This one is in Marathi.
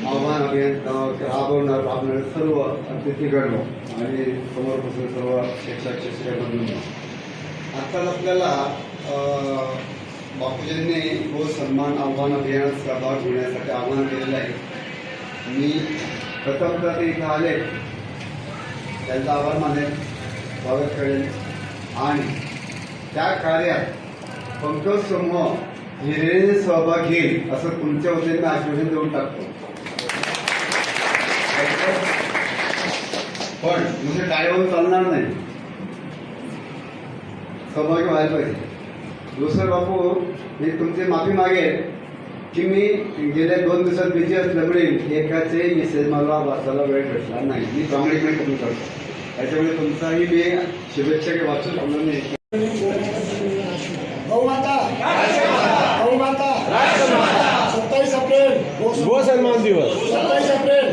आव्हान अभियान राबवणारे सर्व अतिथीगण आणि समोर बसलेले सर्व शिक्षक शिक्षकांना आजकाल आपल्याला बापूजींनी गो सन्मान आव्हान अभियानात सहभाग घेण्यासाठी आव्हान केलेलं आहे। मी प्रथमतः ते इथं आले त्यांचा आभार मानेल, स्वागत करेल आणि त्या कार्यात पंकज समूह हिरिरीने सहभाग घेईल असं तुमच्या वतीने आश्वासन देऊन टाकतो। पण म्हणजे टाळ्यावरून चालणार नाही, सहभागी व्हायला पाहिजे। दुसरं बापू, मी तुमची माफी मागेल की मी गेल्या 2 दिवसात बिझी असल्यामुळे एकाचे मेसेज मला वाचायला वेळ भेटला नाही। मी प्रामाणिकपणे कबूल करतो, त्याच्यामुळे तुमचाही मी शुभेच्छा की वाचू शकलो नाही। गौमाता 27 एप्रिल गो सन्मान दिवस 27 एप्रिल